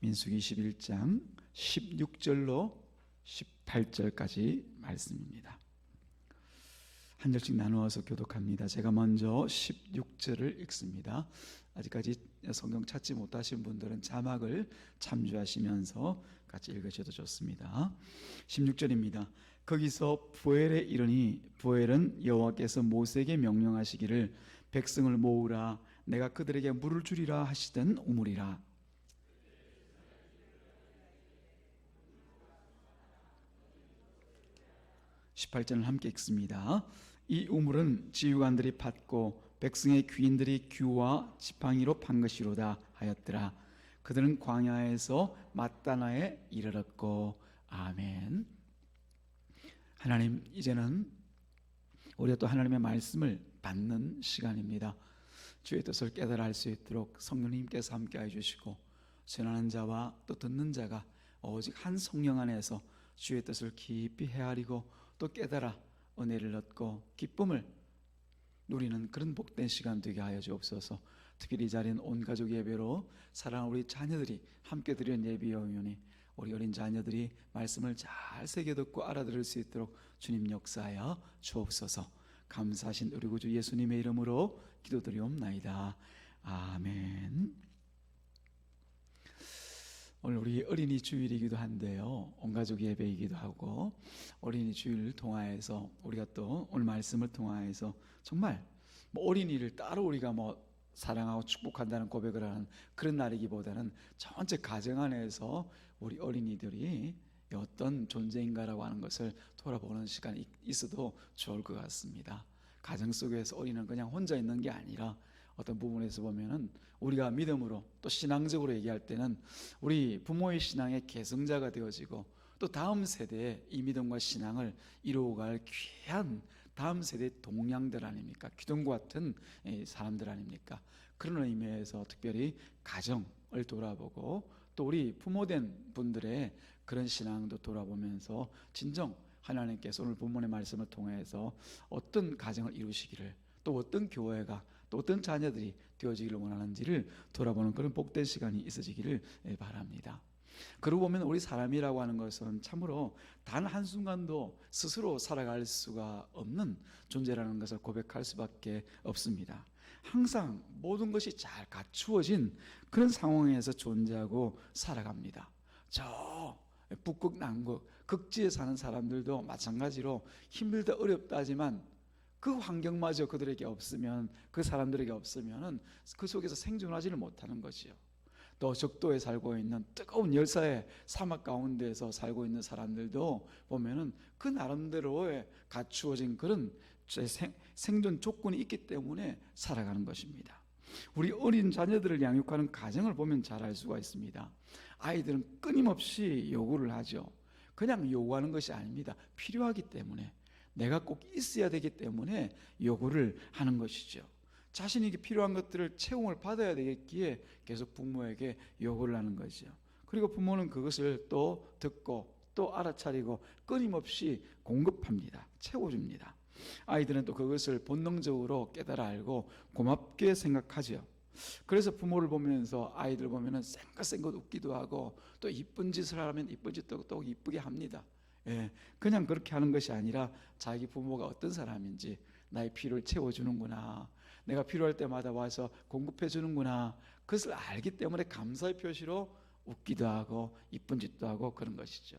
민수기 21장 16절로 18절까지 말씀입니다. 한 절씩 나누어서 교독합니다. 제가 먼저 16절을 읽습니다. 아직까지 성경 찾지 못하신 분들은 자막을 참조하시면서 같이 읽으셔도 좋습니다. 16절입니다. 거기서 부엘에 이르니 부엘은 여호와께서 모세에게 명령하시기를 백성을 모으라 내가 그들에게 물을 주리라 하시던 우물이라. (18절을) 함께 읽습니다. 이 우물은 지휘관들이 팠고 백성의 귀인들이 규와 지팡이로 판 것이로다 하였더라. 그들은 광야에서 마따나에 이르렀고. 아멘. 하나님, 이제는 우리가 또 하나님의 말씀을 받는 시간입니다. 주의 뜻을 깨달아 알 수 있도록 성령님께서 함께 해주시고 전하는 자와 또 듣는 자가 오직 한 성령 안에서 주의 뜻을 깊이 헤아리고 또 깨달아 은혜를 얻고 기쁨을 누리는 그런 복된 시간 되게 하여 주옵소서. 특별히 이 자리는 온 가족 예배로 사랑하는 우리 자녀들이 함께 드리는 예배여오니 우리 어린 자녀들이 말씀을 잘 새겨듣고 알아들을 수 있도록 주님 역사하여 주옵소서. 감사하신 우리 구주 예수님의 이름으로 기도드리옵나이다. 아멘. 오늘 우리 어린이 주일이기도 한데요, 온가족 예배이기도 하고 어린이 주일을 통하여서 우리가 또 오늘 말씀을 통하여서 정말 어린이를 따로 우리가 사랑하고 축복한다는 고백을 하는 그런 날이기보다는 전체 가정 안에서 우리 어린이들이 어떤 존재인가라고 하는 것을 돌아보는 시간이 있어도 좋을 것 같습니다. 가정 속에서 어린이는 그냥 혼자 있는 게 아니라 어떤 부분에서 보면은 우리가 믿음으로 또 신앙적으로 얘기할 때는 우리 부모의 신앙의 계승자가 되어지고 또 다음 세대에 이 믿음과 신앙을 이루어갈 귀한 다음 세대의 동량들 아닙니까? 기둥과 같은 사람들 아닙니까? 그런 의미에서 특별히 가정을 돌아보고 또 우리 부모된 분들의 그런 신앙도 돌아보면서 진정 하나님께서 오늘 본문의 말씀을 통해서 어떤 가정을 이루시기를 또 어떤 교회가 또 어떤 자녀들이 되어지기를 원하는지를 돌아보는 그런 복된 시간이 있어지기를 바랍니다. 그러고 보면 우리 사람이라고 하는 것은 참으로 단 한순간도 스스로 살아갈 수가 없는 존재라는 것을 고백할 수밖에 없습니다. 항상 모든 것이 잘 갖추어진 그런 상황에서 존재하고 살아갑니다. 저 북극 남극 극지에 사는 사람들도 마찬가지로 힘들다 어렵다 하지만 그 환경마저 그들에게 없으면, 그 사람들에게 없으면은 그 속에서 생존하지를 못하는 것이요. 또 적도에 살고 있는 뜨거운 열사의 사막 가운데서 살고 있는 사람들도 보면은 그 나름대로의 갖추어진 그런 생존 조건이 있기 때문에 살아가는 것입니다. 우리 어린 자녀들을 양육하는 가정을 보면 잘 알 수가 있습니다. 아이들은 끊임없이 요구를 하죠. 그냥 요구하는 것이 아닙니다. 필요하기 때문에, 내가 꼭 있어야 되기 때문에 요구를 하는 것이죠. 자신에게 필요한 것들을 채용을 받아야 되겠기에 계속 부모에게 요구를 하는 거죠. 그리고 부모는 그것을 또 듣고 또 알아차리고 끊임없이 공급합니다. 채워줍니다. 아이들은 또 그것을 본능적으로 깨달아 알고 고맙게 생각하죠. 그래서 부모를 보면서 아이들 보면은 쌩긋쌩긋 웃기도 하고 또 이쁜 짓을 하면 이쁜 짓도 또 이쁘게 합니다. 그냥 그렇게 하는 것이 아니라 자기 부모가 어떤 사람인지, 나의 필요를 채워주는구나, 내가 필요할 때마다 와서 공급해 주는구나, 그것을 알기 때문에 감사의 표시로 웃기도 하고 이쁜 짓도 하고 그런 것이죠.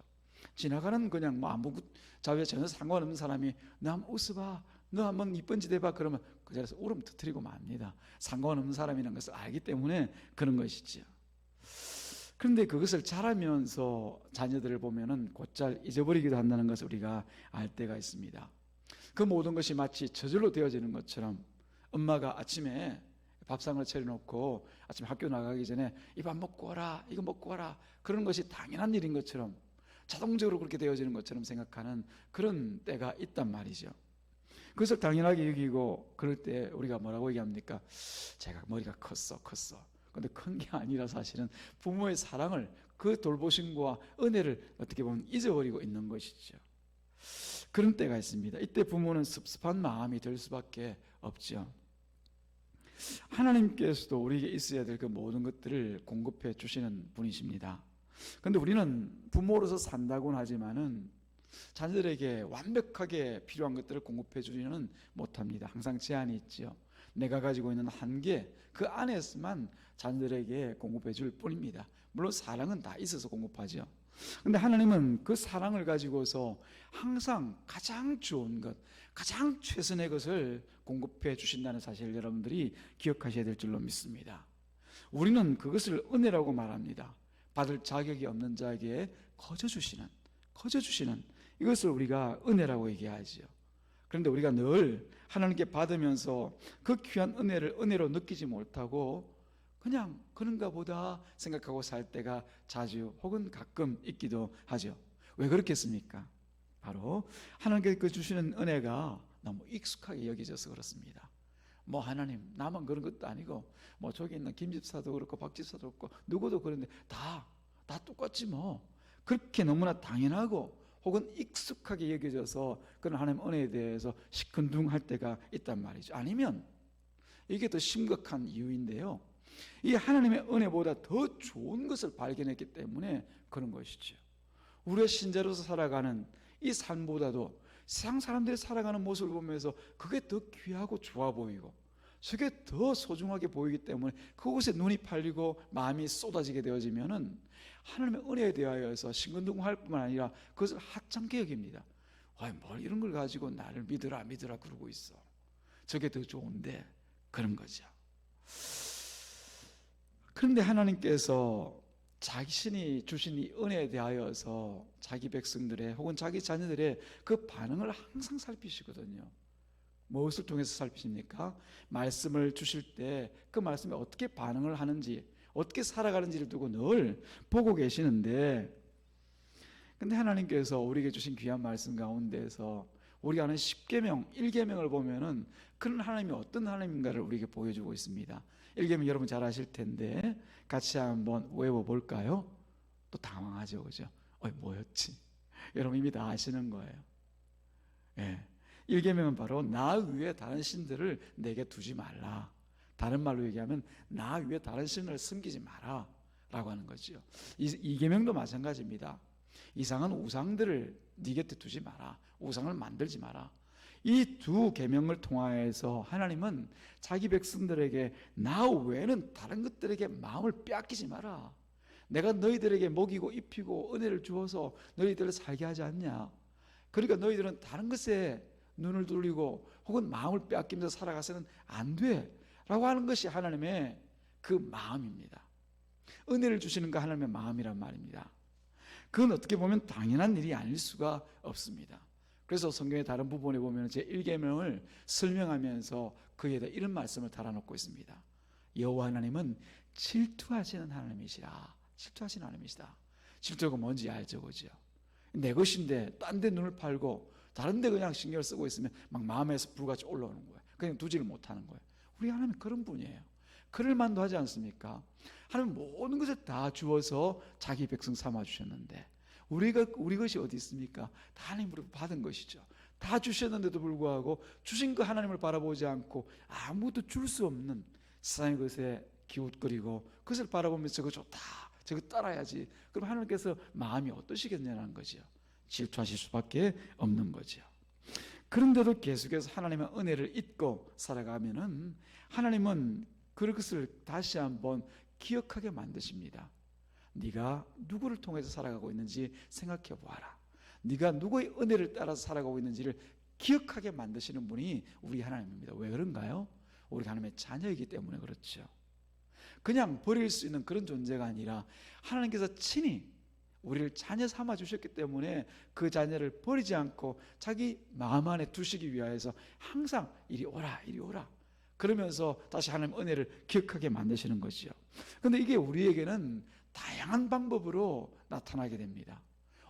지나가는 그냥 아무 자기와 전혀 상관없는 사람이 너 한번 웃어봐, 너 한번 이쁜 짓 해봐, 그러면 그 자리에서 울음 터뜨리고 맙니다. 상관없는 사람이라는 것을 알기 때문에 그런 것이죠. 그런데 그것을 자라면서 자녀들을 보면은 곧잘 잊어버리기도 한다는 것을 우리가 알 때가 있습니다. 그 모든 것이 마치 저절로 되어지는 것처럼 엄마가 아침에 밥상을 차려놓고 아침 학교 나가기 전에 이 밥 먹고 와라, 이거 먹고 와라, 그런 것이 당연한 일인 것처럼 자동적으로 그렇게 되어지는 것처럼 생각하는 그런 때가 있단 말이죠. 그것을 당연하게 여기고 그럴 때 우리가 뭐라고 얘기합니까? 제가 머리가 컸어. 근데 큰 게 아니라 사실은 부모의 사랑을, 그 돌보심과 은혜를 어떻게 보면 잊어버리고 있는 것이죠. 그런 때가 있습니다. 이때 부모는 섭섭한 마음이 들 수밖에 없죠. 하나님께서도 우리에게 있어야 될 그 모든 것들을 공급해 주시는 분이십니다. 그런데 우리는 부모로서 산다고는 하지만은 자녀들에게 완벽하게 필요한 것들을 공급해 주지는 못합니다. 항상 제한이 있지요. 내가 가지고 있는 한계 그 안에서만 자녀들에게 공급해 줄 뿐입니다. 물론 사랑은 다 있어서 공급하죠. 근데 하나님은 그 사랑을 가지고서 항상 가장 좋은 것, 가장 최선의 것을 공급해 주신다는 사실을 여러분들이 기억하셔야 될 줄로 믿습니다. 우리는 그것을 은혜라고 말합니다. 받을 자격이 없는 자에게 거저 주시는 이것을 우리가 은혜라고 얘기하죠. 그런데 우리가 늘 하나님께 받으면서 그 귀한 은혜를 은혜로 느끼지 못하고 그냥 그런가 보다 생각하고 살 때가 자주 혹은 가끔 있기도 하죠. 왜 그렇겠습니까? 바로 하나님께 그 주시는 은혜가 너무 익숙하게 여겨져서 그렇습니다. 뭐 하나님 나만 그런 것도 아니고 뭐 저기 있는 김 집사도 그렇고 박 집사도 그렇고 누구도 그런데 다 똑같지 뭐, 그렇게 너무나 당연하고 혹은 익숙하게 여겨져서 그런 하나님 은혜에 대해서 시큰둥할 때가 있단 말이죠. 아니면 이게 더 심각한 이유인데요, 이 하나님의 은혜보다 더 좋은 것을 발견했기 때문에 그런 것이죠. 우리의 신자로서 살아가는 이 삶보다도 세상 사람들이 살아가는 모습을 보면서 그게 더 귀하고 좋아 보이고 저게 더 소중하게 보이기 때문에 그곳에 눈이 팔리고 마음이 쏟아지게 되어지면은 하나님의 은혜에 대하여서 싱근둥할 뿐만 아니라 그것을 하찮게 여깁니다. 뭘 이런 걸 가지고 나를 믿으라 그러고 있어. 저게 더 좋은데, 그런 거죠. 그런데 하나님께서 자신이 주신 이 은혜에 대하여서 자기 백성들의 혹은 자기 자녀들의 그 반응을 항상 살피시거든요. 무엇을 통해서 살피십니까? 말씀을 주실 때 그 말씀에 어떻게 반응을 하는지, 어떻게 살아가는지를 두고 늘 보고 계시는데, 근데 하나님께서 우리에게 주신 귀한 말씀 가운데서 우리가 아는 10계명, 1계명을 보면은 그런 하나님이 어떤 하나님인가를 우리에게 보여주고 있습니다. 1계명 여러분 잘 아실 텐데 같이 한번 외워볼까요? 또 당황하죠, 그죠? 뭐였지? 여러분 이미 다 아시는 거예요. 예. 1계명은 바로 나 외에 다른 신들을 내게 두지 말라. 다른 말로 얘기하면 나 외에 다른 신을 섬기지 마라 라고 하는 거죠. 2계명도 마찬가지입니다. 이상한 우상들을 네 곁에 두지 마라. 우상을 만들지 마라. 이 두 계명을 통하여서 하나님은 자기 백성들에게 나 외에는 다른 것들에게 마음을 빼앗기지 마라. 내가 너희들에게 먹이고 입히고 은혜를 주어서 너희들을 살게 하지 않냐. 그러니까 너희들은 다른 것에 눈을 돌리고 혹은 마음을 빼앗기면서 살아가서는 안 돼 라고 하는 것이 하나님의 그 마음입니다. 은혜를 주시는 거 하나님의 마음이란 말입니다. 그건 어떻게 보면 당연한 일이 아닐 수가 없습니다. 그래서 성경의 다른 부분에 보면 제1계명을 설명하면서 거기에다 이런 말씀을 달아놓고 있습니다. 여호와 하나님은 질투하시는 하나님이시라. 질투하시는 하나님이시다. 질투가 뭔지 알죠, 그죠? 내 것인데 딴 데 눈을 팔고 다른 데 그냥 신경을 쓰고 있으면 막 마음에서 불같이 올라오는 거예요. 그냥 두지를 못하는 거예요. 우리 하나님은 그런 분이에요. 그럴 만도 하지 않습니까? 하나님 모든 것을 다 주어서 자기 백성 삼아 주셨는데 우리 것이 어디 있습니까? 다 하나님으로 받은 것이죠. 다 주셨는데도 불구하고 주신 그 하나님을 바라보지 않고 아무도 줄 수 없는 세상의 것에 기웃거리고 그것을 바라보면서 저거 좋다, 저거 따라야지. 그럼 하나님께서 마음이 어떠시겠냐는 거죠. 질투하실 수밖에 없는 거죠. 그런데도 계속해서 하나님의 은혜를 잊고 살아가면은 하나님은 그것을 다시 한번 기억하게 만드십니다. 네가 누구를 통해서 살아가고 있는지 생각해 보아라. 네가 누구의 은혜를 따라서 살아가고 있는지를 기억하게 만드시는 분이 우리 하나님입니다. 왜 그런가요? 우리 하나님의 자녀이기 때문에 그렇죠. 그냥 버릴 수 있는 그런 존재가 아니라 하나님께서 친히 우리를 자녀 삼아 주셨기 때문에 그 자녀를 버리지 않고 자기 마음 안에 두시기 위하여서 항상 이리 오라 이리 오라 그러면서 다시 하나님 은혜를 기억하게 만드시는 것이죠. 그런데 이게 우리에게는 다양한 방법으로 나타나게 됩니다.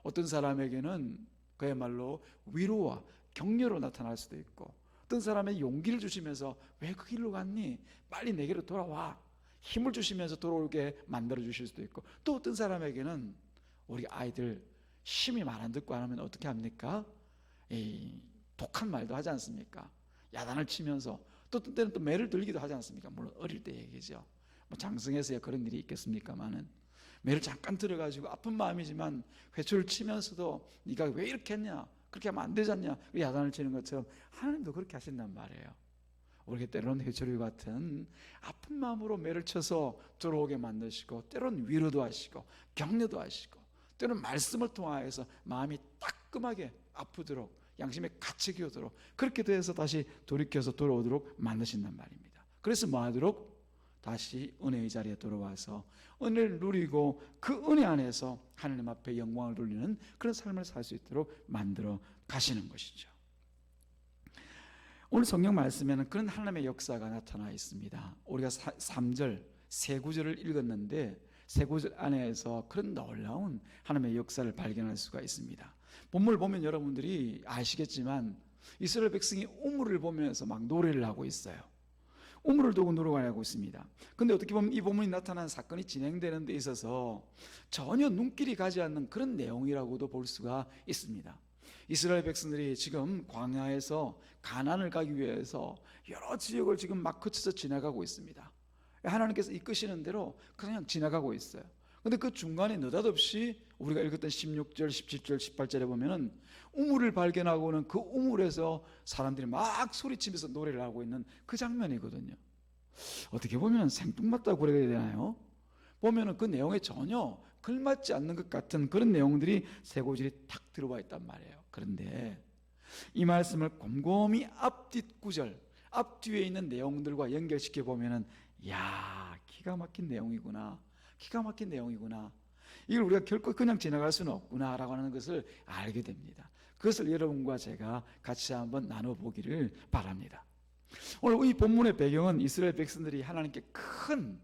어떤 사람에게는 그야말로 위로와 격려로 나타날 수도 있고, 어떤 사람의 용기를 주시면서 왜 그 길로 갔니? 빨리 내게로 돌아와. 힘을 주시면서 돌아오게 만들어 주실 수도 있고, 또 어떤 사람에게는 우리 아이들 힘이 말 안 듣고 안 하면 어떻게 합니까? 독한 말도 하지 않습니까? 야단을 치면서 또 어떤 때는 또 매를 들기도 하지 않습니까? 물론 어릴 때 얘기죠. 뭐 장성에서야 그런 일이 있겠습니까만은 매를 잠깐 들어가지고 아픈 마음이지만 회초를 치면서도 네가 왜 이렇게 했냐, 그렇게 하면 안 되지 않냐, 야단을 치는 것처럼 하나님도 그렇게 하신단 말이에요. 우리가 때로는 회초리 같은 아픈 마음으로 매를 쳐서 들어오게 만드시고, 때로는 위로도 하시고 격려도 하시고, 때로는 말씀을 통하여서 마음이 따끔하게 아프도록 양심에 갇히게 오도록 그렇게 돼서 다시 돌이켜서 돌아오도록 만드신단 말입니다. 그래서 뭐 하도록? 다시 은혜의 자리에 돌아와서 은혜를 누리고 그 은혜 안에서 하나님 앞에 영광을 돌리는 그런 삶을 살 수 있도록 만들어 가시는 것이죠. 오늘 성경 말씀에는 그런 하나님의 역사가 나타나 있습니다. 우리가 3절 세 구절을 읽었는데 세 구절 안에서 그런 놀라운 하나님의 역사를 발견할 수가 있습니다. 본문을 보면 여러분들이 아시겠지만 이스라엘 백성이 우물을 보면서 막 노래를 하고 있어요. 우물을 두고 노래하고 있습니다. 그런데 어떻게 보면 이 본문이 나타난 사건이 진행되는 데 있어서 전혀 눈길이 가지 않는 그런 내용이라고도 볼 수가 있습니다. 이스라엘 백성들이 지금 광야에서 가나안을 가기 위해서 여러 지역을 지금 막 거쳐서 지나가고 있습니다. 하나님께서 이끄시는 대로 그냥 지나가고 있어요. 근데 그 중간에 느닷없이 우리가 읽었던 16절, 17절, 18절에 보면은 우물을 발견하고는 그 우물에서 사람들이 막 소리치면서 노래를 하고 있는 그 장면이거든요. 어떻게 보면 생뚱맞다고 그래야 되나요? 보면은 그 내용에 전혀 걸맞지 않는 것 같은 그런 내용들이 세 구절이 탁 들어와 있단 말이에요. 그런데 이 말씀을 곰곰이 앞뒷구절, 앞뒤에 있는 내용들과 연결시켜 보면은 야, 기가 막힌 내용이구나, 기가 막힌 내용이구나, 이걸 우리가 결코 그냥 지나갈 수는 없구나라고 하는 것을 알게 됩니다. 그것을 여러분과 제가 같이 한번 나눠보기를 바랍니다. 오늘 이 본문의 배경은 이스라엘 백성들이 하나님께 큰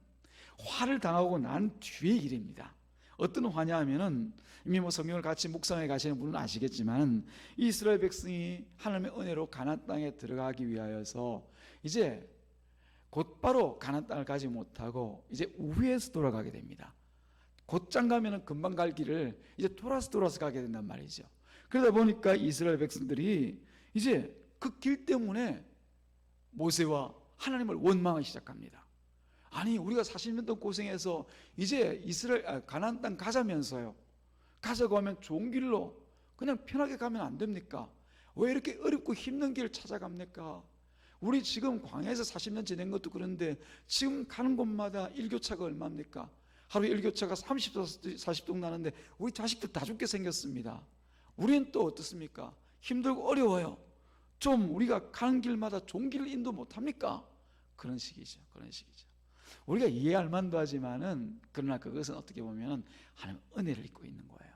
화를 당하고 난 뒤의 일입니다. 어떤 화냐 하면은 이미 뭐 성경을 같이 묵상해 가시는 분은 아시겠지만 이스라엘 백성이 하나님의 은혜로 가나안 땅에 들어가기 위하여서 이제 곧바로 가나안 땅을 가지 못하고 이제 우회해서 돌아가게 됩니다. 곧장 가면은 금방 갈 길을 이제 돌아서 가게 된단 말이죠. 그러다 보니까 이스라엘 백성들이 이제 그 길 때문에 모세와 하나님을 원망하기 시작합니다. 아니, 우리가 40년 동안 고생해서 이제 가나안 땅 가자면서요, 가자고 하면 좋은 길로 그냥 편하게 가면 안 됩니까? 왜 이렇게 어렵고 힘든 길을 찾아갑니까? 우리 지금 광야에서 40년 지낸 것도 그런데 지금 가는 곳마다 일교차가 얼마입니까? 하루에 일교차가 30도 40도 나는데 우리 자식들 다 죽게 생겼습니다. 우리는 또 어떻습니까? 힘들고 어려워요. 좀 우리가 가는 길마다 좋은 길을 인도 못합니까? 그런 식이죠. 우리가 이해할 만도 하지만은 그러나 그것은 어떻게 보면 하나님 은혜를 입고 있는 거예요.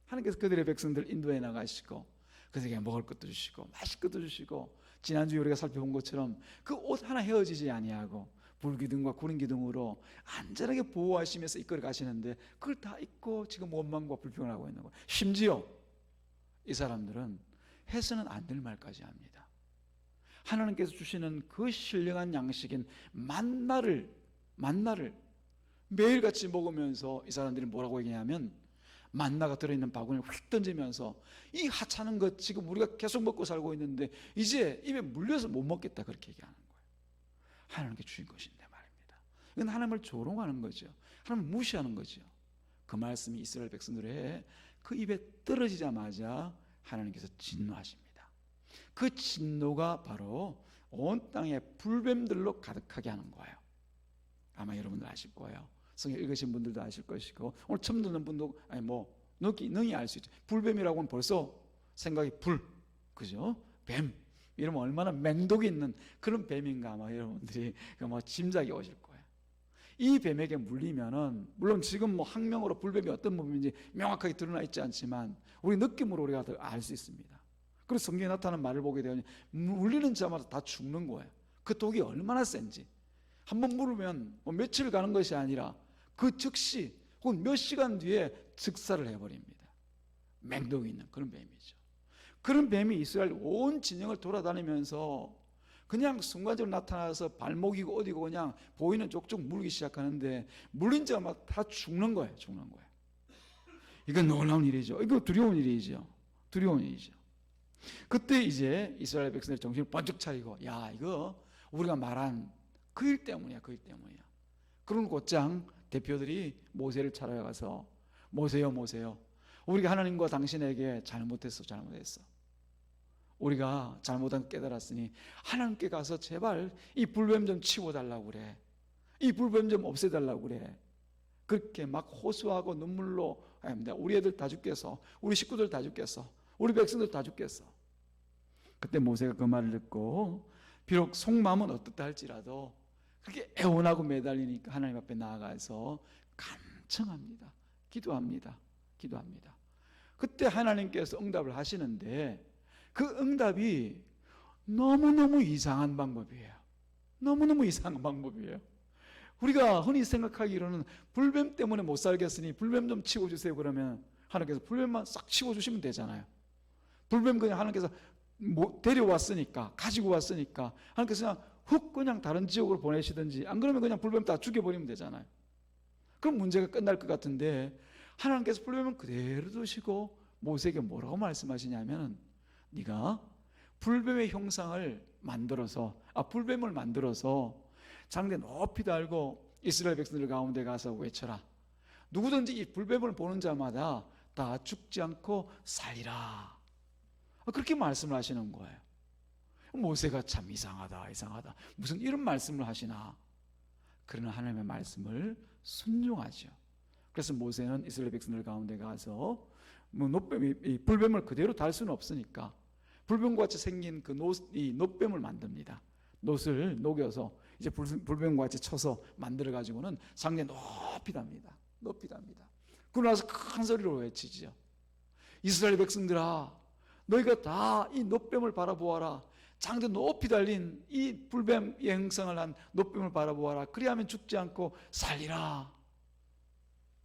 하나님께서 그들의 백성들 인도해 나가시고 그들에게 먹을 것도 주시고 마실 것도 주시고, 지난주에 우리가 살펴본 것처럼 그 옷 하나 헤어지지 아니하고 불기둥과 구름기둥으로 안전하게 보호하시면서 이끌어 가시는데 그걸 다 잊고 지금 원망과 불평을 하고 있는 거예요. 심지어 이 사람들은 해서는 안 될 말까지 합니다. 하나님께서 주시는 그 신령한 양식인 만나를 매일같이 먹으면서 이 사람들이 뭐라고 얘기하냐면 만나가 들어있는 바구니를 휙 던지면서 이 하찮은 것 지금 우리가 계속 먹고 살고 있는데 이제 입에 물려서 못 먹겠다, 그렇게 얘기하는 거예요. 하나님께 주신 것인데 말입니다. 이건 하나님을 조롱하는 거죠. 하나님을 무시하는 거죠. 그 말씀이 이스라엘 백성들의 그 입에 떨어지자마자 하나님께서 진노하십니다. 그 진노가 바로 온 땅에 불뱀들로 가득하게 하는 거예요. 아마 여러분들 아실 거예요. 성경 읽으신 분들도 아실 것이고 오늘 처음 듣는 분도 능히 알 수 있죠. 불뱀이라고는 벌써 생각이 그죠? 뱀 이러면 얼마나 맹독이 있는 그런 뱀인가 아마 여러분들이 짐작이 오실 거예요. 이 뱀에게 물리면은 물론 지금 학명으로 불뱀이 어떤 뱀인지 명확하게 드러나 있지 않지만 우리 느낌으로 우리가 알 수 있습니다. 그래서 성경에 나타나는 말을 보게 되면 물리는 자마다 다 죽는 거예요. 그 독이 얼마나 센지. 한번 물으면 며칠 가는 것이 아니라 그 즉시 혹은 몇 시간 뒤에 즉사를 해버립니다. 맹독이 있는 그런 뱀이죠. 그런 뱀이 이스라엘 온 진영을 돌아다니면서 그냥 순간적으로 나타나서 발목이고 어디고 그냥 보이는 쪽쪽 물기 시작하는데 물린 자마다 다 죽는 거예요. 이건 놀라운 일이죠. 이거 두려운 일이죠. 그때 이제 이스라엘 백성들이 정신을 번쩍 차리고 야, 이거 우리가 말한 그 일 때문이야. 그 일 때문이야. 그런 곧장 대표들이 모세를 찾아가서 모세요 모세요, 우리가 하나님과 당신에게 잘못했어. 우리가 잘못한 걸 깨달았으니 하나님께 가서 제발 이 불뱀 좀 치워달라고 그래. 이 불뱀 좀 없애달라고 그래. 그렇게 막 호소하고 눈물로 합니다. 우리 애들 다 죽겠어. 우리 식구들 다 죽겠어. 우리 백성들 다 죽겠어. 그때 모세가 그 말을 듣고 비록 속마음은 어떻다 할지라도 그렇게 애원하고 매달리니까 하나님 앞에 나아가서 간청합니다. 기도합니다. 그때 하나님께서 응답을 하시는데 그 응답이 너무너무 이상한 방법이에요. 우리가 흔히 생각하기로는 불뱀 때문에 못 살겠으니 불뱀 좀 치워주세요 그러면 하나님께서 불뱀만 싹 치워주시면 되잖아요. 불뱀 그냥 하나님께서 데려왔으니까, 가지고 왔으니까 하나님께서 그냥 훅 그냥 다른 지역으로 보내시든지, 안 그러면 그냥 불뱀 다 죽여버리면 되잖아요. 그럼 문제가 끝날 것 같은데 하나님께서 불뱀은 그대로 두시고 모세에게 뭐라고 말씀하시냐면, 네가 불뱀의 형상을 만들어서 불뱀을 만들어서 장대 높이 달고 이스라엘 백성들 가운데 가서 외쳐라. 누구든지 이 불뱀을 보는 자마다 다 죽지 않고 살리라. 그렇게 말씀을 하시는 거예요. 모세가 참 이상하다. 무슨 이런 말씀을 하시나. 그러나 하나님의 말씀을 순종하죠. 그래서 모세는 이스라엘 백성들 가운데 가서 이 불뱀을 그대로 달 수는 없으니까 불뱀과 같이 생긴 이 놋뱀을 만듭니다. 놋을 녹여서 이제 불뱀과 같이 쳐서 만들어 가지고는 상대 높이 답니다. 그러고 나서 큰 소리로 외치죠. 이스라엘 백성들아, 너희가 다 이 놋뱀을 바라보아라. 장대 높이 달린 이 불뱀의 형상을 한 놋뱀을 바라보아라. 그리하면 죽지 않고 살리라.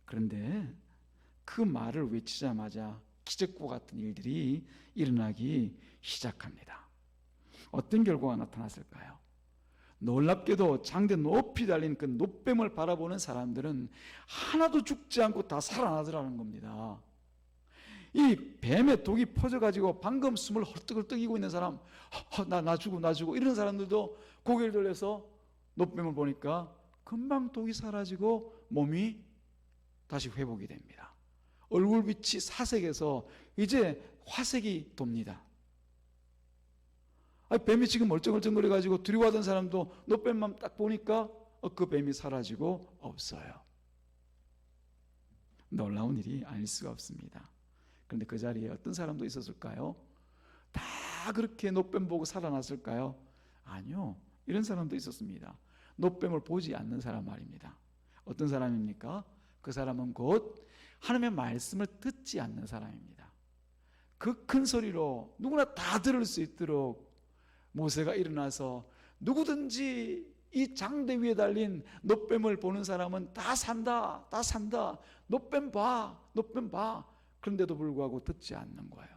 그런데 그 말을 외치자마자 기적과 같은 일들이 일어나기 시작합니다. 어떤 결과가 나타났을까요? 놀랍게도 장대 높이 달린 그 놋뱀을 바라보는 사람들은 하나도 죽지 않고 다 살아나더라는 겁니다. 이 뱀의 독이 퍼져가지고 방금 숨을 헐떡헐떡이고 있는 사람, 나 죽어 이런 사람들도 고개를 돌려서 놋뱀을 보니까 금방 독이 사라지고 몸이 다시 회복이 됩니다. 얼굴빛이 사색에서 이제 화색이 돕니다. 뱀이 지금 멀쩡멀쩡거려가지고 두려워하던 사람도 놋뱀만 딱 보니까 그 뱀이 사라지고 없어요. 놀라운 일이 아닐 수가 없습니다. 그런데 그 자리에 어떤 사람도 있었을까요? 다 그렇게 놋뱀 보고 살아났을까요? 아니요. 이런 사람도 있었습니다. 놋뱀을 보지 않는 사람 말입니다. 어떤 사람입니까? 그 사람은 곧 하나님의 말씀을 듣지 않는 사람입니다. 그 큰 소리로 누구나 다 들을 수 있도록 모세가 일어나서 누구든지 이 장대 위에 달린 놋뱀을 보는 사람은 다 산다. 놋뱀 봐. 그런데도 불구하고 듣지 않는 거예요.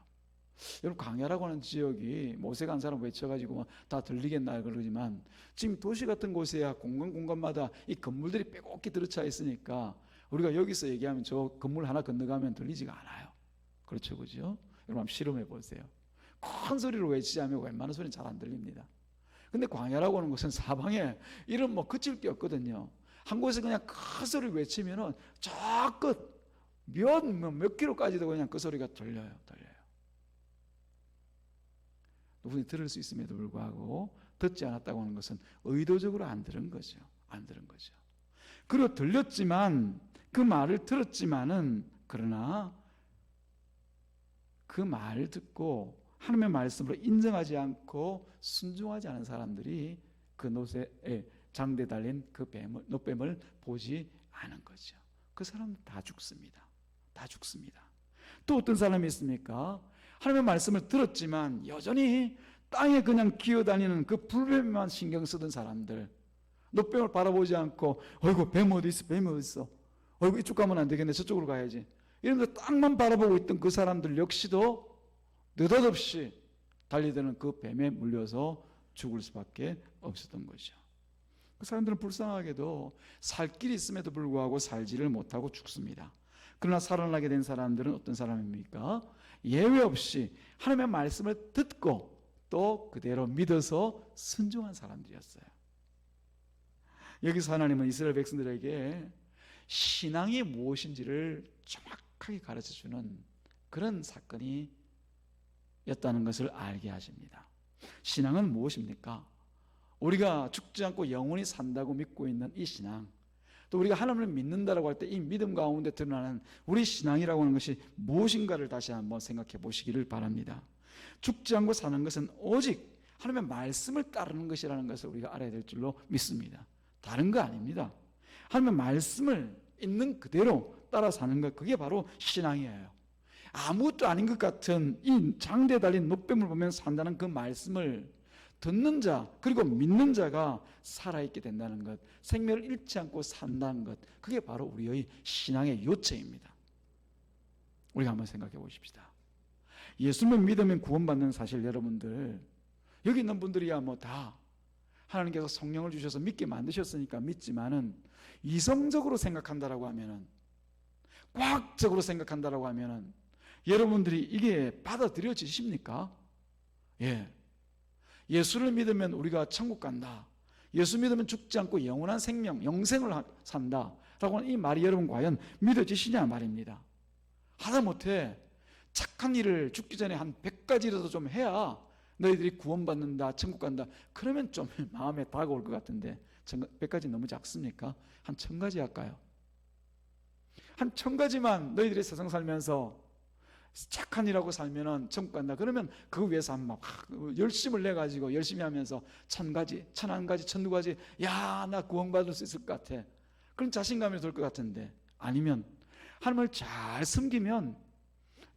여러분, 광야라고 하는 지역이 모세가 한 사람 외쳐가지고 다 들리겠나 그러지만 지금 도시 같은 곳에야 공간마다 이 건물들이 빼곡히 들어차 있으니까 우리가 여기서 얘기하면 저 건물 하나 건너가면 들리지가 않아요. 그렇죠, 그죠? 여러분 한번 실험해 보세요. 큰 소리로 외치지 않으면 웬만한 소리는 잘 안 들립니다. 근데 광야라고 하는 것은 사방에 이런 그칠 게 없거든요. 한 곳에 그냥 큰 소리를 외치면은 저 끝 몇 킬로까지도 그냥 그 소리가 들려요. 누구든지 들을 수 있음에도 불구하고 듣지 않았다고 하는 것은 의도적으로 안 들은 거죠. 그리고 들렸지만 그 말을 들었지만은 그러나 그 말을 듣고 하나님의 말씀으로 인정하지 않고 순종하지 않은 사람들이 그 놋에 장대 달린 그 놋뱀을 보지 않은 거죠. 그 사람은 다 죽습니다. 또 어떤 사람이 있습니까? 하나님의 말씀을 들었지만 여전히 땅에 그냥 기어다니는 그 불뱀만 신경 쓰던 사람들, 놋뱀을 바라보지 않고 어이구 뱀 어디 있어? 어이구 이쪽 가면 안 되겠네, 저쪽으로 가야지, 이러면서 땅만 바라보고 있던 그 사람들 역시도 느닷없이 달리드는 그 뱀에 물려서 죽을 수밖에 없었던 것이죠. 그 사람들은 불쌍하게도 살 길이 있음에도 불구하고 살지를 못하고 죽습니다. 그러나 살아나게 된 사람들은 어떤 사람입니까? 예외 없이 하나님의 말씀을 듣고 또 그대로 믿어서 순종한 사람들이었어요. 여기서 하나님은 이스라엘 백성들에게 신앙이 무엇인지를 정확하게 가르쳐주는 그런 사건이 였다는 것을 알게 하십니다. 신앙은 무엇입니까? 우리가 죽지 않고 영원히 산다고 믿고 있는 이 신앙, 또 우리가 하나님을 믿는다라고 할 때 이 믿음 가운데 드러나는 우리 신앙이라고 하는 것이 무엇인가를 다시 한번 생각해 보시기를 바랍니다. 죽지 않고 사는 것은 오직 하나님의 말씀을 따르는 것이라는 것을 우리가 알아야 될 줄로 믿습니다. 다른 거 아닙니다. 하나님의 말씀을 있는 그대로 따라 사는 것, 그게 바로 신앙이에요. 아무것도 아닌 것 같은 이 장대에 달린 노뱀을 보면서 산다는 그 말씀을 듣는 자 그리고 믿는 자가 살아있게 된다는 것, 생명을 잃지 않고 산다는 것, 그게 바로 우리의 신앙의 요체입니다. 우리가 한번 생각해 보십시다. 예수님을 믿으면 구원받는 사실, 여러분들 여기 있는 분들이야 뭐 다 하나님께서 성령을 주셔서 믿게 만드셨으니까 믿지만은 이성적으로 생각한다라고 하면은, 과학적으로 생각한다라고 하면은 여러분들이 이게 받아들여지십니까? 예수를 믿으면 우리가 천국 간다, 예수 믿으면 죽지 않고 영원한 생명, 영생을 산다 라고 하는 이 말이 여러분 과연 믿어지시냐 말입니다. 하다못해 착한 일을 죽기 전에 한 100가지라도 좀 해야 너희들이 구원받는다, 천국 간다, 그러면 좀 마음에 다가올 것 같은데 100가지 너무 작습니까? 한 1000가지 할까요? 한 1000가지만 너희들이 세상 살면서 착한 일하고 살면은 천국 간다, 그러면 그 위해서 막 열심을 내가지고 열심히 하면서 1000가지, 1001가지, 1002가지, 야, 나 구원받을 수 있을 것 같아, 그런 자신감이 들 것 같은데, 아니면 하나님을 잘 섬기면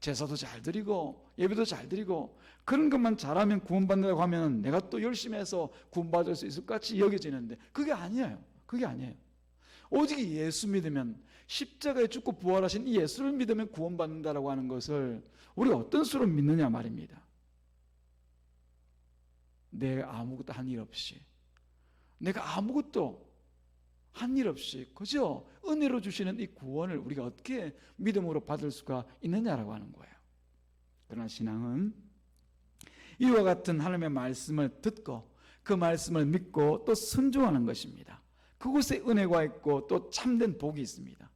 제사도 잘 드리고 예배도 잘 드리고 그런 것만 잘하면 구원받는다고 하면 내가 또 열심히 해서 구원받을 수 있을 것 같이 여겨지는데, 그게 아니에요. 그게 아니에요. 오직 예수 믿으면, 십자가에 죽고 부활하신 이 예수를 믿으면 구원받는다라고 하는 것을 우리가 어떤 수로 믿느냐 말입니다. 내가 아무것도 한 일 없이, 내가 아무것도 한 일 없이 그저 은혜로 주시는 이 구원을 우리가 어떻게 믿음으로 받을 수가 있느냐라고 하는 거예요. 그러나 신앙은 이와 같은 하나님의 말씀을 듣고 그 말씀을 믿고 또 순종하는 것입니다. 그곳에 은혜가 있고 또 참된 복이 있습니다.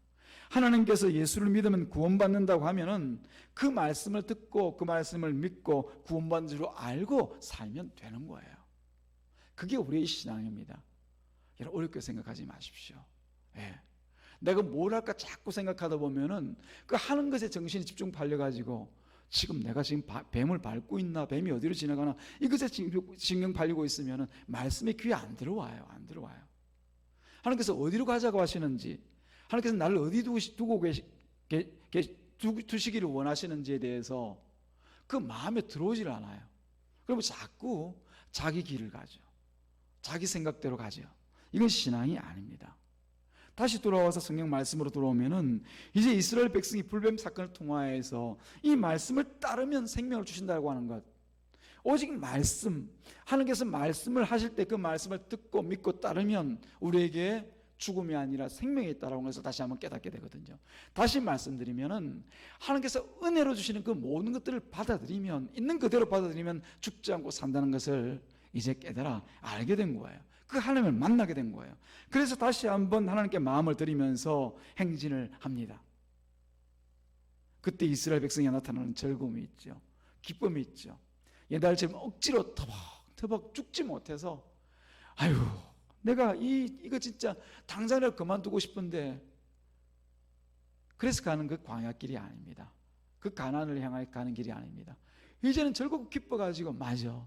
하나님께서 예수를 믿으면 구원받는다고 하면은 그 말씀을 듣고 그 말씀을 믿고 구원받는 줄로 알고 살면 되는 거예요. 그게 우리의 신앙입니다. 여러분, 어렵게 생각하지 마십시오. 내가 뭘 할까 자꾸 생각하다 보면은 그 하는 것에 정신이 집중 팔려가지고 지금 내가 지금 뱀을 밟고 있나, 뱀이 어디로 지나가나, 이것에 신경 팔리고 있으면은 말씀이 귀에 안 들어와요. 안 들어와요. 하나님께서 어디로 가자고 하시는지, 하나님께서 나를 어디 두고 두시기를 원하시는지에 대해서 그 마음에 들어오질 않아요. 그러면 자꾸 자기 길을 가죠. 자기 생각대로 가죠. 이건 신앙이 아닙니다. 다시 돌아와서 성경 말씀으로 돌아오면은 이제 이스라엘 백성이 불뱀 사건을 통하여서 이 말씀을 따르면 생명을 주신다고 하는 것, 오직 말씀, 하나님께서 말씀을 하실 때 그 말씀을 듣고 믿고 따르면 우리에게 죽음이 아니라 생명이 있다라는 것을 다시 한번 깨닫게 되거든요. 다시 말씀드리면은 하나님께서 은혜로 주시는 그 모든 것들을 받아들이면, 있는 그대로 받아들이면 죽지 않고 산다는 것을 이제 깨달아 알게 된 거예요. 그 하나님을 만나게 된 거예요. 그래서 다시 한번 하나님께 마음을 드리면서 행진을 합니다. 그때 이스라엘 백성에 나타나는 즐거움이 있죠. 기쁨이 있죠. 옛날처럼 억지로 터벅터벅 죽지 못해서, 아유, 내가 이거 진짜 당장이라도 그만두고 싶은데, 그래서 가는 그 광야길이 아닙니다. 그 가나안을 향하여 가는 길이 아닙니다. 이제는 즐겁고 기뻐가지고, 맞아,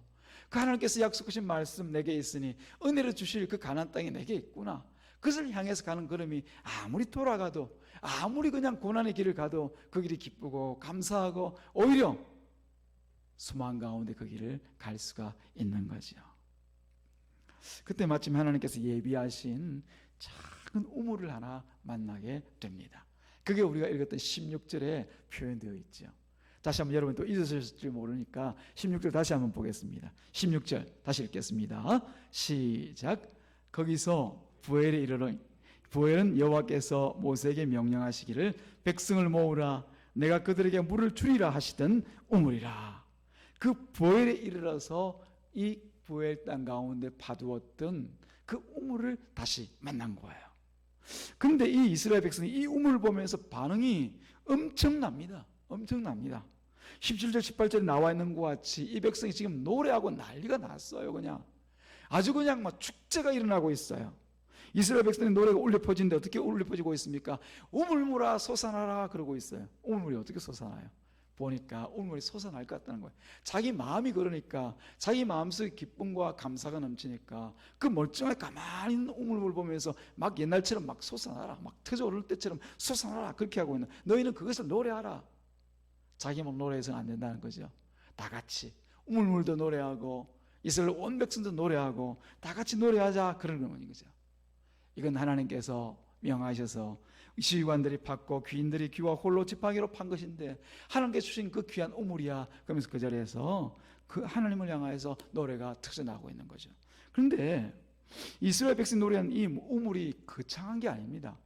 그 하나님께서 약속하신 말씀 내게 있으니 은혜를 주실 그 가나안 땅이 내게 있구나, 그것을 향해서 가는 걸음이 아무리 돌아가도, 아무리 그냥 고난의 길을 가도 그 길이 기쁘고 감사하고 오히려 소망 가운데 그 길을 갈 수가 있는 거죠. 그때 마침 하나님께서 예비하신 작은 우물을 하나 만나게 됩니다. 그게 우리가 읽었던 16절에 표현되어 있죠. 다시 한번, 여러분 또 잊으셨을지 모르니까 16절 다시 한번 보겠습니다. 16절 다시 읽겠습니다. 시작. 거기서 부엘에 이르러, 부엘은 여호와께서 모세에게 명령하시기를 백성을 모으라, 내가 그들에게 물을 주리라 하시던 우물이라. 그 보엘에 이르러서 이 보엘 땅 가운데 파두었던 그 우물을 다시 만난 거예요. 근데 이 이스라엘 백성이 이 우물을 보면서 반응이 엄청납니다. 17절 18절에 나와 있는 것 같이 이 백성이 지금 노래하고 난리가 났어요. 그냥 아주 그냥 막 축제가 일어나고 있어요. 이스라엘 백성의 노래가 울려 퍼지는데 어떻게 울려 퍼지고 있습니까? 우물물아 솟아나라 그러고 있어요. 우물물이 어떻게 솟아나요? 보니까 우물물이 솟아날 것 같다는 거예요. 자기 마음이 그러니까, 자기 마음속에 기쁨과 감사가 넘치니까 그 멀쩡하게 가만히 있는 우물물을 보면서 막 옛날처럼 막 솟아나라, 막 터져오를 때처럼 솟아나라 그렇게 하고 있는, 너희는 그것을 노래하라. 자기 몸 노래해서는 안 된다는 거죠. 다 같이 우물물도 노래하고 이스라엘 온 백성도 노래하고 다 같이 노래하자 그러는 거죠. 이건 하나님께서 명하셔서 지휘관들이 받고 귀인들이 귀와 홀로 지팡이로 판 것인데 하나님께서 주신 그 귀한 우물이야. 그러면서 그 자리에서 그 하나님을 향하여서 노래가 터져나오고 있는 거죠. 그런데 이스라엘 백성 노래한 이 우물이 거창한 게 아닙니다.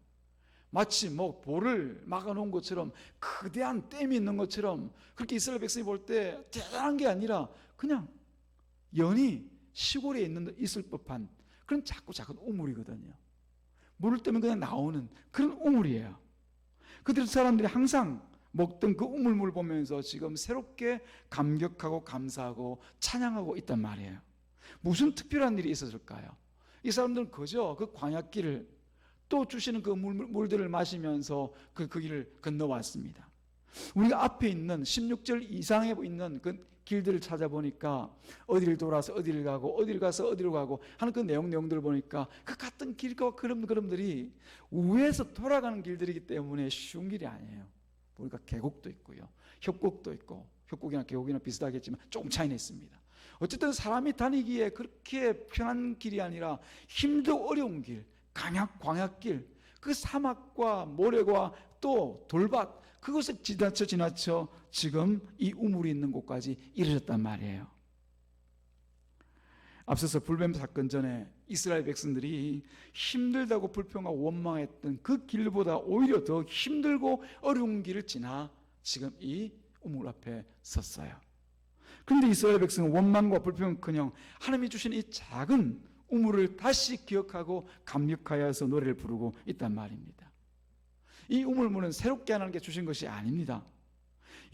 마치 뭐 볼을 막아놓은 것처럼 거대한 댐이 있는 것처럼 그렇게 이스라엘 백성이 볼 때 대단한 게 아니라 그냥 연히 시골에 있을 법한 그런 작은 우물이거든요. 물을 뜨면 그냥 나오는 그런 우물이에요. 그들 사람들이 항상 먹던 그 우물물을 보면서 지금 새롭게 감격하고 감사하고 찬양하고 있단 말이에요. 무슨 특별한 일이 있었을까요? 이 사람들은 그저 그 광야길을 또 주시는 그 물들을 마시면서 그 길을 건너왔습니다. 우리가 앞에 있는 16절 이상에 있는 그 길들을 찾아보니까 어디를 돌아서 어디를 가고 어디를 가서 어디로 가고 하는 그 내용들을 보니까 그 같은 길과 걸음들이 위에서 돌아가는 길들이기 때문에 쉬운 길이 아니에요. 보니까 계곡도 있고요, 협곡도 있고, 협곡이나 계곡이나 비슷하겠지만 조금 차이는 있습니다. 어쨌든 사람이 다니기에 그렇게 편한 길이 아니라 힘들고 어려운 길, 광약길, 그 사막과 모래와 또 돌밭, 그것을 지나쳐 지금 이 우물이 있는 곳까지 이르렀단 말이에요. 앞서서 불뱀 사건 전에 이스라엘 백성들이 힘들다고 불평하고 원망했던 그 길보다 오히려 더 힘들고 어려운 길을 지나 지금 이 우물 앞에 섰어요. 그런데 이스라엘 백성은 원망과 불평은커녕 하나님이 주신 이 작은 우물을 다시 기억하고 감격하여서 노래를 부르고 있단 말입니다. 이 우물물은 새롭게 하나님께 주신 것이 아닙니다.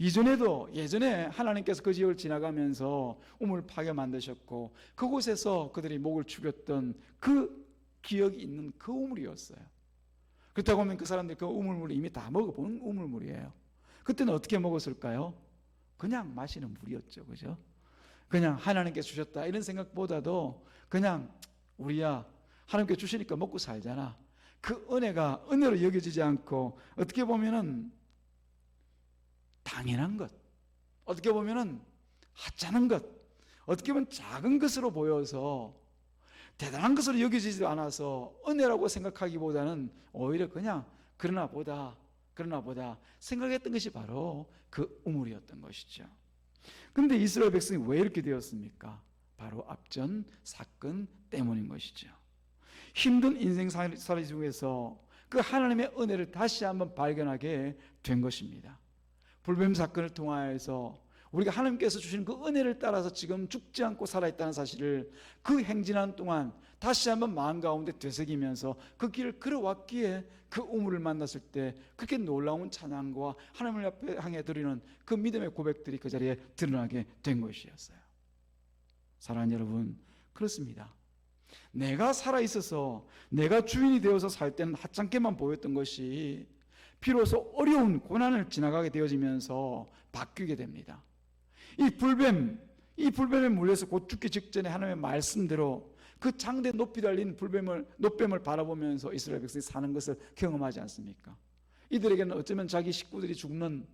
예전에 하나님께서 그 지역을 지나가면서 우물을 파게 만드셨고 그곳에서 그들이 목을 축였던 그 기억이 있는 그 우물이었어요. 그렇다고 하면 그 사람들이 그 우물물을 이미 다 먹어본 우물물이에요. 그때는 어떻게 먹었을까요? 그냥 마시는 물이었죠. 그죠? 그냥 하나님께 주셨다 이런 생각보다도 그냥 우리야 하나님께 주시니까 먹고 살잖아. 그 은혜가 은혜로 여겨지지 않고 어떻게 보면은 당연한 것, 어떻게 보면은 하찮은 것, 어떻게 보면 작은 것으로 보여서 대단한 것으로 여겨지지도 않아서 은혜라고 생각하기보다는 오히려 그냥 그러나 보다 생각했던 것이 바로 그 우물이었던 것이죠. 그런데 이스라엘 백성이 왜 이렇게 되었습니까? 바로 앞전 사건 때문인 것이죠. 힘든 인생살이 중에서 그 하나님의 은혜를 다시 한번 발견하게 된 것입니다. 불뱀 사건을 통하여서 우리가 하나님께서 주신 그 은혜를 따라서 지금 죽지 않고 살아있다는 사실을 그 행진하는 동안 다시 한번 마음 가운데 되새기면서 그 길을 걸어왔기에 그 우물을 만났을 때 그렇게 놀라운 찬양과 하나님을 앞에 향해 드리는 그 믿음의 고백들이 그 자리에 드러나게 된 것이었어요. 사랑하는 여러분, 그렇습니다. 내가 살아있어서 내가 주인이 되어서 살 때는 하찮게만 보였던 것이 비로소 어려운 고난을 지나가게 되어지면서 바뀌게 됩니다. 이 불뱀에 물려서 곧 죽기 직전에 하나님의 말씀대로 그 장대 높이 달린 노뱀을 바라보면서 이스라엘 백성이 사는 것을 경험하지 않습니까? 이들에게는 어쩌면 자기 식구들이 죽는,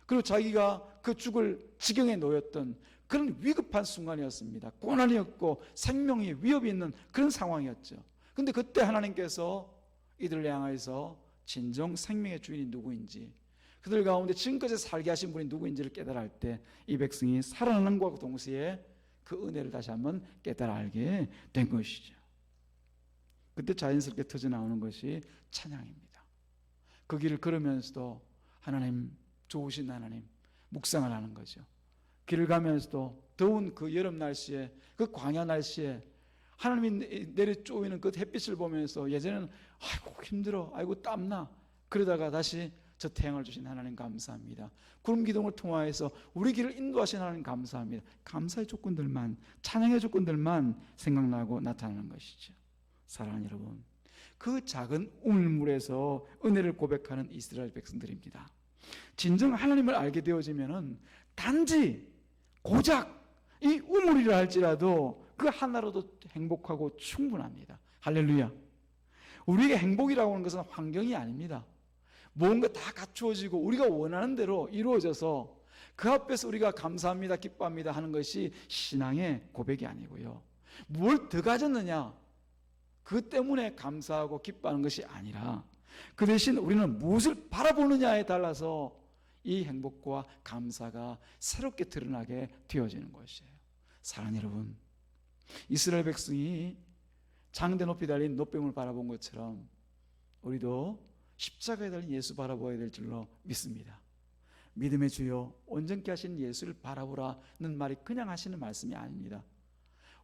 그리고 자기가 그 죽을 지경에 놓였던 그런 위급한 순간이었습니다. 고난이었고 생명이 위협이 있는 그런 상황이었죠. 그런데 그때 하나님께서 이들을 향해서 진정 생명의 주인이 누구인지, 그들 가운데 지금까지 살게 하신 분이 누구인지를 깨달아 알 때 이 백성이 살아나는 것과 동시에 그 은혜를 다시 한번 깨달아 알게 된 것이죠. 그때 자연스럽게 터져나오는 것이 찬양입니다. 그 길을 걸으면서도 하나님, 좋으신 하나님 묵상을 하는 거죠. 길을 가면서도 더운 그 여름 날씨에, 그 광야 날씨에 하나님이 내려 쪼이는 그 햇빛을 보면서 예전에는 아이고 힘들어, 아이고 땀나, 그러다가 다시 저 태양을 주신 하나님 감사합니다. 구름 기둥을 통하여서 우리 길을 인도하신 하나님 감사합니다. 감사의 조건들만, 찬양의 조건들만 생각나고 나타나는 것이죠. 사랑하는 여러분, 그 작은 우물물에서 은혜를 고백하는 이스라엘 백성들입니다. 진정 하나님을 알게 되어지면은 단지 고작 이 우물이라 할지라도 그 하나로도 행복하고 충분합니다. 할렐루야. 우리에게 행복이라고 하는 것은 환경이 아닙니다. 뭔가 다 갖추어지고 우리가 원하는 대로 이루어져서 그 앞에서 우리가 감사합니다, 기뻐합니다 하는 것이 신앙의 고백이 아니고요, 뭘 더 가졌느냐 그 때문에 감사하고 기뻐하는 것이 아니라 그 대신 우리는 무엇을 바라보느냐에 달라서 이 행복과 감사가 새롭게 드러나게 되어지는 것이에요. 사랑하는 여러분, 이스라엘 백성이 장대 높이 달린 놋뱀을 바라본 것처럼 우리도 십자가에 달린 예수 바라보아야 될 줄로 믿습니다. 믿음의 주여 온전케 하신 예수를 바라보라는 말이 그냥 하시는 말씀이 아닙니다.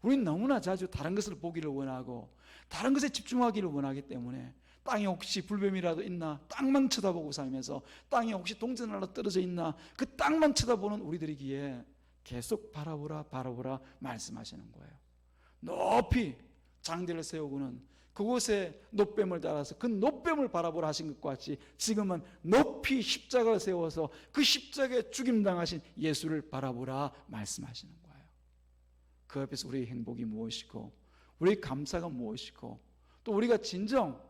우리는 너무나 자주 다른 것을 보기를 원하고 다른 것에 집중하기를 원하기 때문에 땅에 혹시 불뱀이라도 있나 땅만 쳐다보고 살면서 땅에 혹시 동전 하나 떨어져 있나 그 땅만 쳐다보는 우리들이기에 계속 바라보라 바라보라 말씀하시는 거예요. 높이 장대를 세우고는 그곳에 놋뱀을 달아서 그 놋뱀을 바라보라 하신 것과 같이 지금은 높이 십자가를 세워서 그 십자가에 죽임당하신 예수를 바라보라 말씀하시는 거예요. 그 앞에서 우리의 행복이 무엇이고 우리의 감사가 무엇이고 또 우리가 진정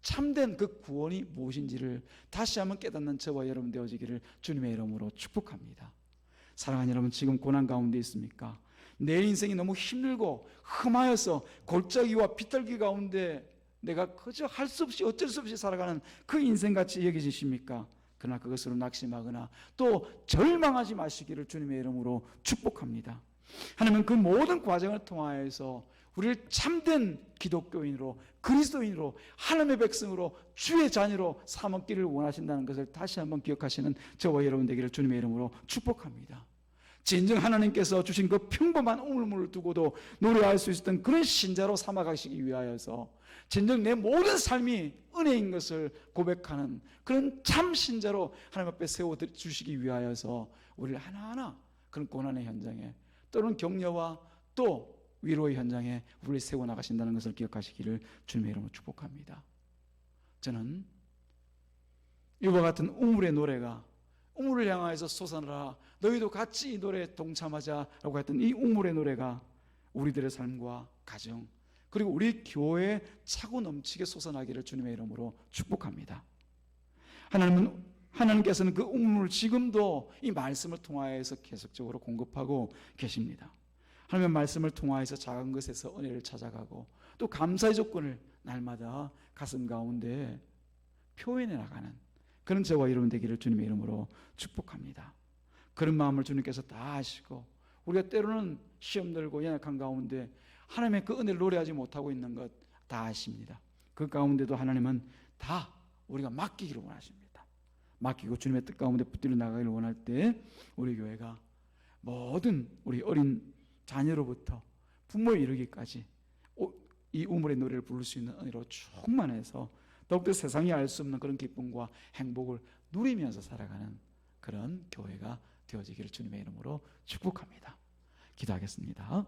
참된 그 구원이 무엇인지를 다시 한번 깨닫는 저와 여러분 되어지기를 주님의 이름으로 축복합니다. 사랑하는 여러분, 지금 고난 가운데 있습니까? 내 인생이 너무 힘들고 흠하여서 골짜기와 비탈기 가운데 내가 그저 할 수 없이 어쩔 수 없이 살아가는 그 인생같이 여기지십니까? 그러나 그것으로 낙심하거나 또 절망하지 마시기를 주님의 이름으로 축복합니다. 하나님은 그 모든 과정을 통하여서 우리를 참된 기독교인으로 그리스도인으로 하나님의 백성으로 주의 자녀로 삼았기를 원하신다는 것을 다시 한번 기억하시는 저와 여러분 되기를 주님의 이름으로 축복합니다. 진정 하나님께서 주신 그 평범한 우물물을 두고도 노래할 수 있었던 그런 신자로 삼아가시기 위하여서 진정 내 모든 삶이 은혜인 것을 고백하는 그런 참 신자로 하나님 앞에 세워주시기 위하여서 우리를 하나하나 그런 고난의 현장에 또는 격려와 또 위로의 현장에 우리를 세워나가신다는 것을 기억하시기를 주님의 이름으로 축복합니다. 저는 이와 같은 우물의 노래가 우물을 향하여서 솟아나라 너희도 같이 이 노래에 동참하자라고 했던 이 우물의 노래가 우리들의 삶과 가정 그리고 우리 교회에 차고 넘치게 솟아나기를 주님의 이름으로 축복합니다. 하나님께서는 그 우물을 지금도 이 말씀을 통하여서 계속적으로 공급하고 계십니다. 하나님의 말씀을 통하여서 작은 것에서 은혜를 찾아가고 또 감사의 조건을 날마다 가슴 가운데 표현해 나가는 그런 저와 여러분 되기를 주님의 이름으로 축복합니다. 그런 마음을 주님께서 다 아시고 우리가 때로는 시험 들고 연약한 가운데 하나님의 그 은혜를 노래하지 못하고 있는 것 다 아십니다. 그 가운데도 하나님은 다 우리가 맡기기를 원하십니다. 맡기고 주님의 뜻 가운데 붙들려 나가기를 원할 때 우리 교회가 모든 우리 어린 자녀로부터 부모에 이르기까지 이 우물의 노래를 부를 수 있는 은혜로 충만해서 더욱더 세상이 알 수 없는 그런 기쁨과 행복을 누리면서 살아가는 그런 교회가 되어지기를 주님의 이름으로 축복합니다. 기도하겠습니다.